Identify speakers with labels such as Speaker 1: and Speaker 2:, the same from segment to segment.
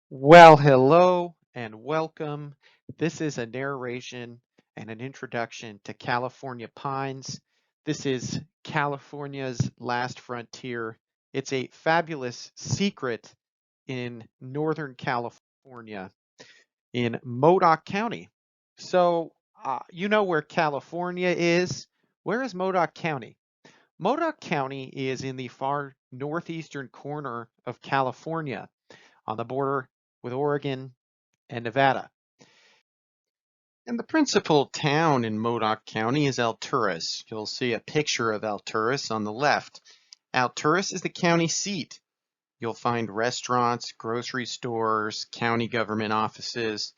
Speaker 1: Well, hello and welcome. This is a narration and an introduction to California Pines. This is California's last frontier. It's a fabulous secret in Northern California in Modoc County. So, you know where California is. Where is Modoc County? Modoc County is in the far northeastern corner of California on the border with Oregon and Nevada. And the principal town in Modoc County is Alturas. You'll see a picture of Alturas on the left. Alturas is the county seat. You'll find restaurants, grocery stores, county government offices,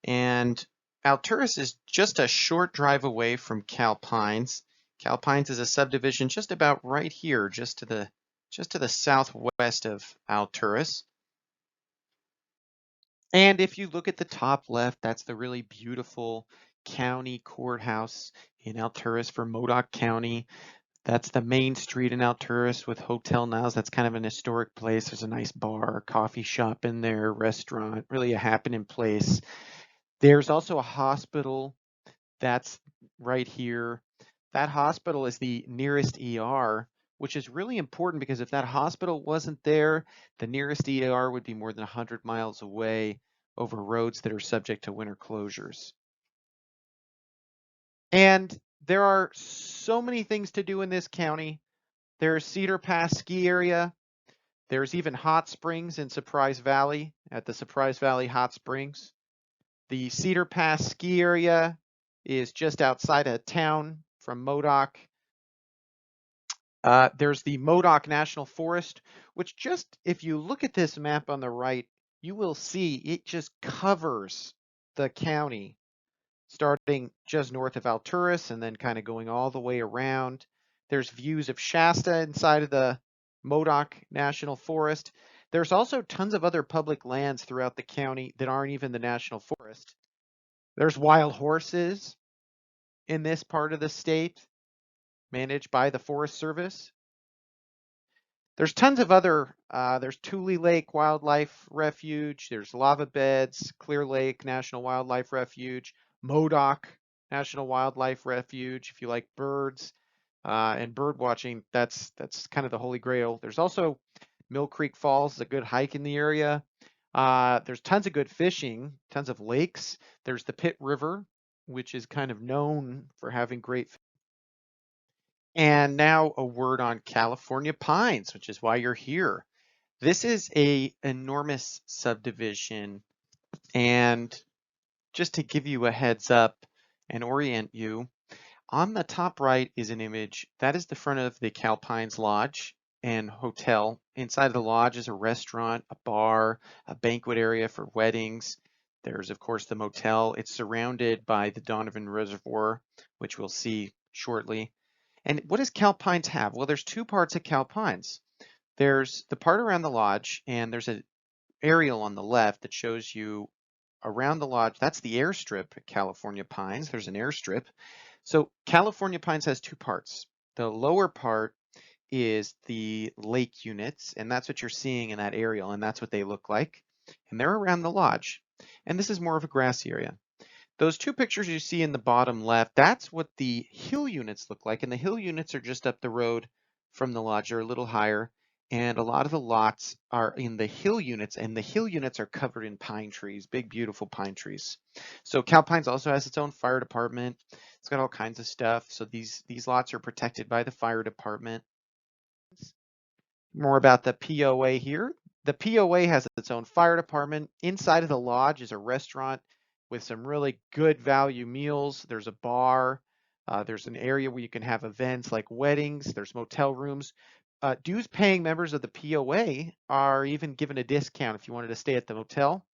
Speaker 1: and Alturas is just a short drive away from Cal Pines. Cal Pines is a subdivision just about right here, just to the southwest of Alturas. And if you look at the top left, that's the really beautiful county courthouse in Alturas for Modoc County. That's the main street in Alturas with Hotel Niles. That's kind of an historic place. There's a nice bar, coffee shop in there, restaurant, really a happening place. There's also a hospital that's right here. That hospital is the nearest ER, which is really important because if that hospital wasn't there, the nearest ER would be more than 100 miles away over roads that are subject to winter closures. And there are so many things to do in this county. There's Cedar Pass ski area. There's even hot springs in Surprise Valley at the Surprise Valley Hot Springs. The Cedar Pass ski area is just outside of town from Modoc. There's the Modoc National Forest, which just, if you look at this map on the right, you will see it just covers the county, starting just north of Alturas and then kind of going all the way around. There's views of Shasta inside of the Modoc National Forest. There's also tons of other public lands throughout the county that aren't even the National Forest. There's wild horses in this part of the state managed by the Forest Service. There's tons of other, there's Tule Lake Wildlife Refuge, there's Lava Beds, Clear Lake National Wildlife Refuge, Modoc National Wildlife Refuge. If you like birds and bird watching, that's kind of the holy grail. There's also Mill Creek Falls, a good hike in the area. There's tons of good fishing, tons of lakes. There's the Pitt River, which is kind of known for having great. And now a word on California pines, which is why you're here. This is a enormous subdivision, and just to give you a heads up and orient you, on the top right is an image. That is the front of the Cal Pines Lodge and Hotel. Inside of the lodge is a restaurant, a bar, a banquet area for weddings. There's, of course, the motel. It's surrounded by the Donovan Reservoir, which we'll see shortly. And what does Cal Pines have? Well, there's two parts of Cal Pines. There's the part around the lodge, and there's an aerial on the left that shows you around the lodge. That's the airstrip at California Pines. There's an airstrip. So California Pines has two parts. The lower part is the lake units, and that's what you're seeing in that aerial, and that's what they look like. And they're around the lodge. And this is more of a grassy area. Those two pictures you see in the bottom left, that's what the hill units look like. And the hill units are just up the road from the lodge. They're a little higher. And a lot of the lots are in the hill units, and the hill units are covered in pine trees, big, beautiful pine trees. So Cal Pines also has its own fire department. It's got all kinds of stuff. So these lots are protected by the fire department. More about the POA here. The POA has its own fire department. Inside of the lodge is a restaurant with some really good value meals. There's a bar. There's an area where you can have events like weddings. There's motel rooms. Dues paying members of the POA are even given a discount if you wanted to stay at the motel.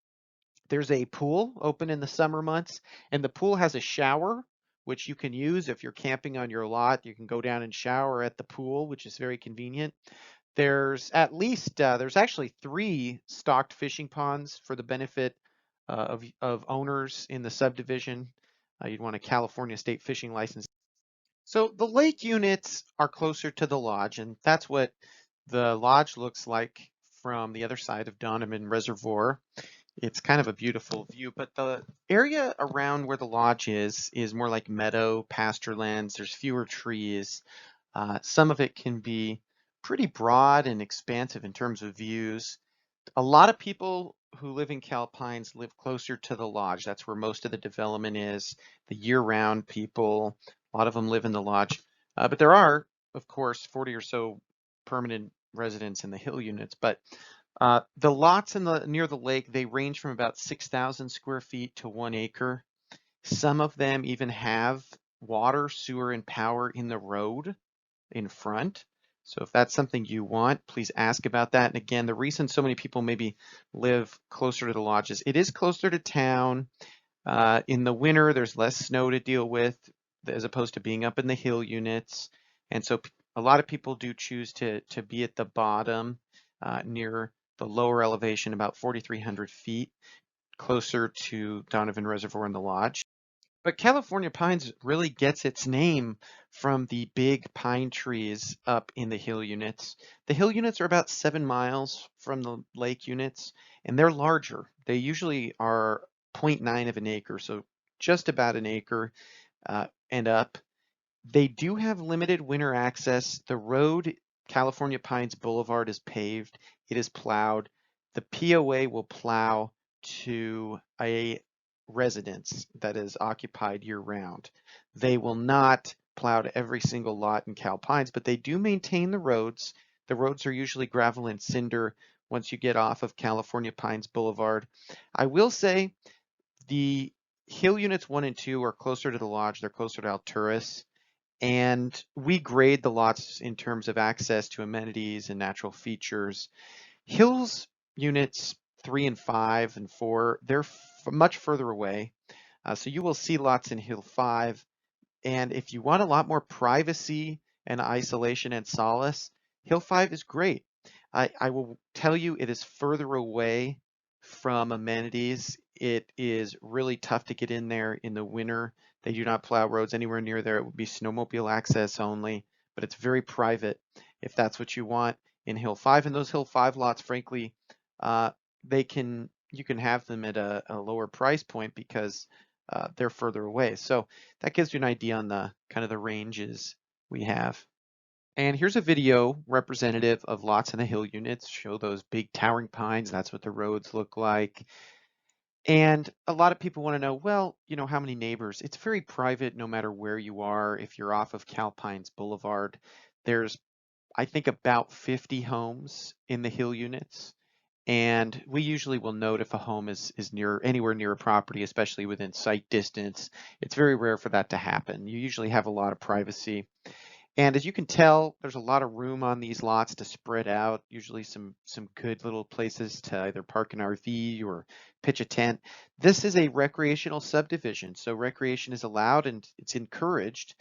Speaker 1: There's a pool open in the summer months, and the pool has a shower, which you can use if you're camping on your lot. You can go down and shower at the pool, which is very convenient. There's actually three stocked fishing ponds for the benefit of owners in the subdivision. You'd want a California state fishing license. So the lake units are closer to the lodge, and that's what the lodge looks like from the other side of Donovan Reservoir. It's kind of a beautiful view, but the area around where the lodge is more like meadow, pasture lands. There's fewer trees. Some of it can be pretty broad and expansive in terms of views. A lot of people who live in Calpines live closer to the lodge. That's where most of the development is. The year-round people, a lot of them live in the lodge. But there are, of course, 40 or so permanent residents in the hill units. But the lots in the near the lake, they range from about 6,000 square feet to 1 acre. Some of them even have water, sewer, and power in the road in front. So if that's something you want, please ask about that. And again, the reason so many people maybe live closer to the lodges, it is closer to town. In the winter, there's less snow to deal with as opposed to being up in the hill units. And so a lot of people do choose to be at the bottom near the lower elevation, about 4,300 feet, closer to Donovan Reservoir and the lodge. But California pines really gets its name from the big pine trees up in the hill units. The hill units are about 7 miles from the lake units, and they're larger. They usually are zero point 0.9 of an acre, so just about an acre and up. They do have limited winter access. The road, California Pines Boulevard, is paved. It is plowed. The POA will plow to a residence that is occupied year round. They will not plow to every single lot in Cal Pines, but they do maintain the roads. The roads are usually gravel and cinder once you get off of California Pines Boulevard. I will say the hill units 1 and 2 are closer to the lodge. They're closer to Alturas. And we grade the lots in terms of access to amenities and natural features. Hills units 3 and 5 and 4, they're much further away. So you will see lots in Hill 5. And if you want a lot more privacy and isolation and solace, Hill 5 is great. I will tell you it is further away from amenities. It is really tough to get in there in the winter. They do not plow roads anywhere near there. It would be snowmobile access only, but it's very private if that's what you want in Hill 5. And those Hill 5 lots, frankly, uh, you can have them at a lower price point because they're further away. So that gives you an idea on the kind of the ranges we have. And here's a video representative of lots in the hill units. Show those big towering pines. That's what the roads look like. And a lot of people want to know, well, how many neighbors? It's very private no matter where you are. If you're off of Calpines Boulevard, there's, I think, about 50 homes in the hill units. And we usually will note if a home is anywhere near a property, especially within sight distance. It's very rare for that to happen. You usually have a lot of privacy. And as you can tell, there's a lot of room on these lots to spread out, usually some good little places to either park an RV or pitch a tent. This is a recreational subdivision, so recreation is allowed and it's encouraged.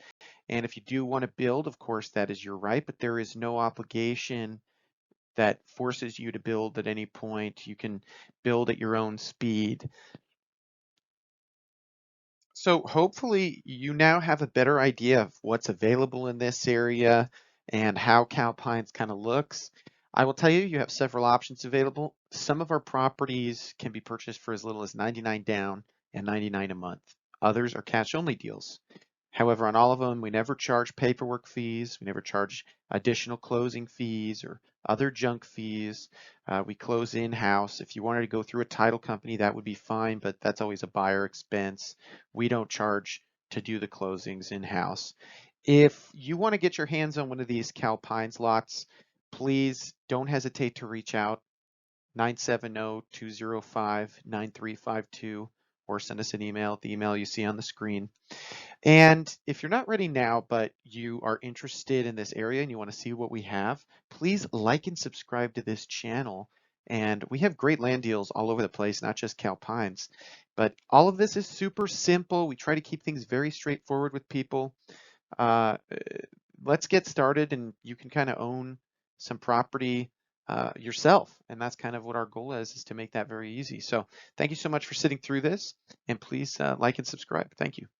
Speaker 1: And if you do want to build, of course, that is your right, but there is no obligation that forces you to build at any point. You can build at your own speed. So hopefully you now have a better idea of what's available in this area and how Calpines kind of looks. I will tell you, you have several options available. Some of our properties can be purchased for as little as 99 down and 99 a month. Others are cash only deals. However, on all of them, we never charge paperwork fees. We never charge additional closing fees or other junk fees. We close in-house. If you wanted to go through a title company, that would be fine, but that's always a buyer expense. We don't charge to do the closings in-house. If you want to get your hands on one of these Calpines lots, please don't hesitate to reach out, 970-205-9352, or send us an email at the email you see on the screen. And if you're not ready now, but you are interested in this area and you want to see what we have, please like and subscribe to this channel. And we have great land deals all over the place, not just Calpines. But all of this is super simple. We try to keep things very straightforward with people. Uh, let's get started and you can kind of own some property yourself. And that's kind of what our goal is to make that very easy. So thank you so much for sitting through this, and please like and subscribe. Thank you.